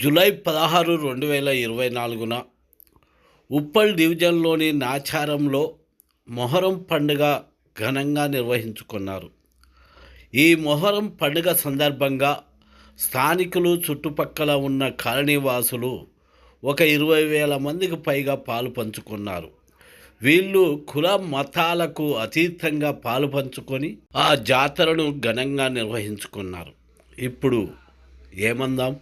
July 16, 2024 Uppal డివిజన్లోని నాచారంలో మొహరం పండుగ ఘనంగా నిర్వహించుకున్నారు. ఈ మొహరం పండుగ సందర్భంగా స్థానికులు, చుట్టుపక్కల ఉన్న కాలనీవాసులు ఒక 20,000 మందికి పైగా పాలు పంచుకున్నారు. వీళ్ళు కుల మతాలకు అతీతంగా పాలు పంచుకొని ఆ జాతరను ఘనంగా నిర్వహించుకున్నారు. ఇప్పుడు ఏమందాం,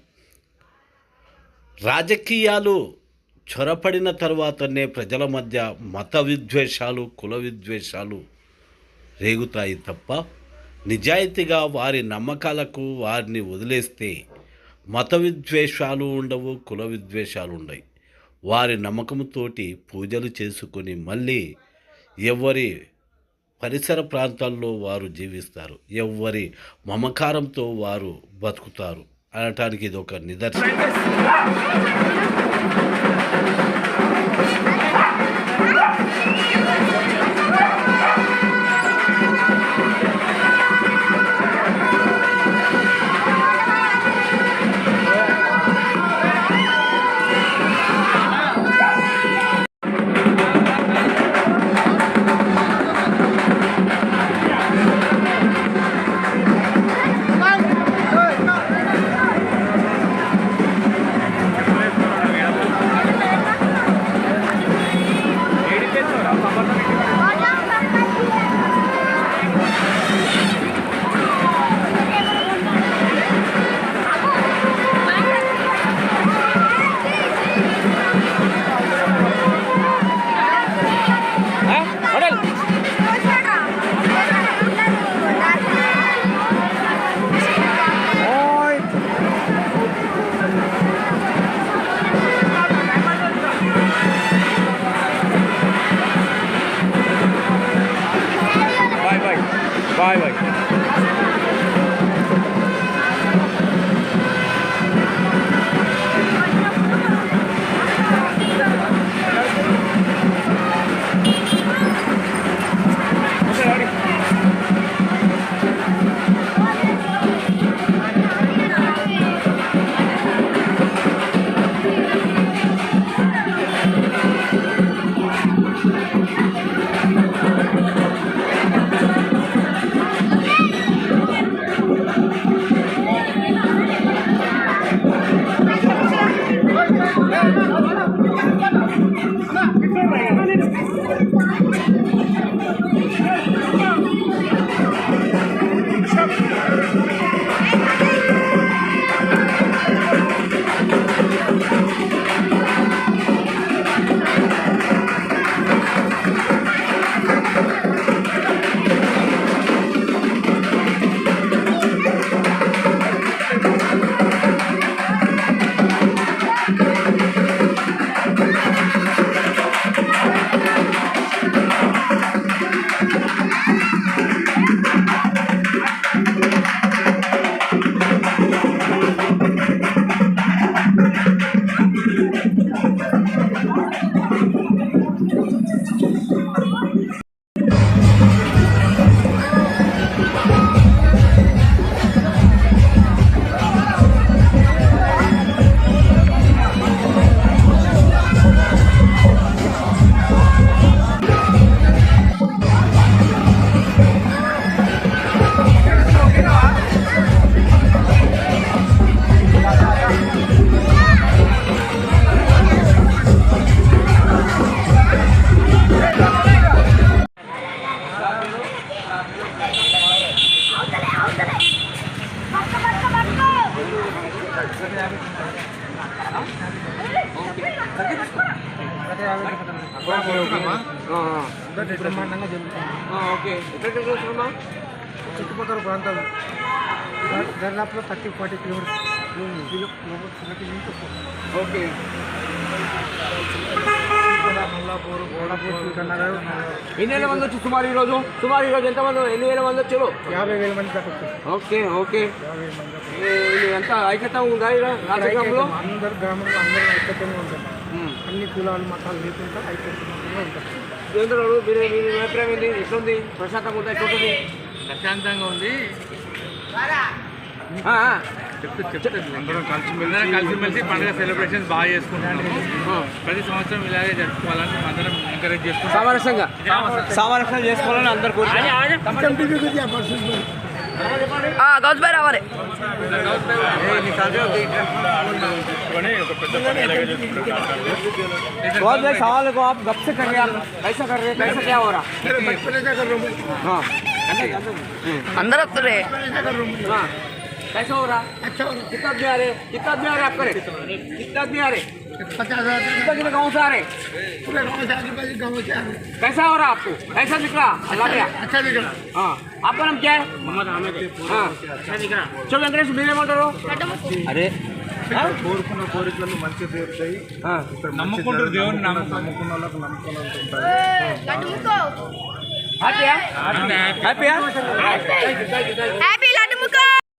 రాజకీయాలు చొరపడిన తర్వాతనే ప్రజల మధ్య మత విద్వేషాలు, కుల విద్వేషాలు రేగుతాయి తప్ప నిజాయితీగా వారి నమ్మకాలకు వారిని వదిలేస్తే మత విద్వేషాలు ఉండవు, కుల విద్వేషాలు ఉండవు. వారి నమ్మకంతోటి పూజలు చేసుకొని మళ్ళీ ఎవరి పరిసర ప్రాంతాల్లో వారు జీవిస్తారు, ఎవరి మమకారంతో వారు బతుకుతారు అనటానికి ఇది ఒక నిదర్శనం. Bye. బ్రహ్మాండంగా జరుగుతుంది. ఓకే, చుట్టుపక్కల ప్రాంతాలు దాదాపులో 30-40 కిలోమీటర్స్. ఓకే, మల్లాపూర్, గోడాపూర్, శ్రీకన్నగర్. ఎన్ని వేల మంది వచ్చి సుమారు ఈరోజు ఎంతమంది, ఎన్ని వేల మంది వచ్చారు? 50,000 మంది దాకా వచ్చారు. ఓకే ఓకే, 50,000 మంది. ఎంత ఐక్యత ఉందా రాజకీయంలో? అందరు గ్రామంలో అందరూ ఐక్యతగా ఉంటారు. అన్ని కులాలు మతాలు లేకుండా ఐక్యతగా ఉంటారు. దేవేంద్ర గారు మీరు మీ అభిప్రాయం ఏంటి? ఎట్లుంది? ప్రశాంతంగా ఉందా? ఎట్లుంటుంది? ప్రశాంతంగా ఉంది. ఆ, ఆ. అందరం కలిసిమెలిసి పండుగ సెలబ్రేషన్స్ బాగా చేసుకుంటున్నాము. ప్రతి సంవత్సరం ఇలాగే జరుపుకోవాలని అందరం ఎంకరేజ్ చేసుకుంటాం. సామరస్యం చేసుకోవాలని అందరు గౌస్ భాయ్ రావాలి. बहुत भाई सवाल को आप गप से कर रहे हैं, कैसा कर रहे हैं, कैसा क्या हो रहा? हाँ అందరూ వస్తుర్రే. हाँ कैसा हो रहा? अच्छा हो रहा. कितना आदमी आ रहे? कितना आदमी आ रहे आपके? कितना आदमी आ रहे? 50,000 कितने गाँव से आ रहे? पूरे गाँव से आजू बाजू गाँव से आ रहे. कैसा हो रहा आपको? कैसा दिख रहा? अल्लाह भैया. अच्छा दिख रहा. हाँ आपका नाम क्या है? मोहम्मद हामिद. हाँ अच्छा दिख रहा. चलो वेंकटेश మీరే ఏమంటారు? అరే కోరుకున్న కోరికలు మంచి తీరుతాయి. నమ్ముకుంటారు దేవుని నమ్ముకున్న వాళ్ళకి నమ్ముకున్న గడ్డు ముక్కో. హ్యాపీయా? హ్యాపీయా? హ్యాపీ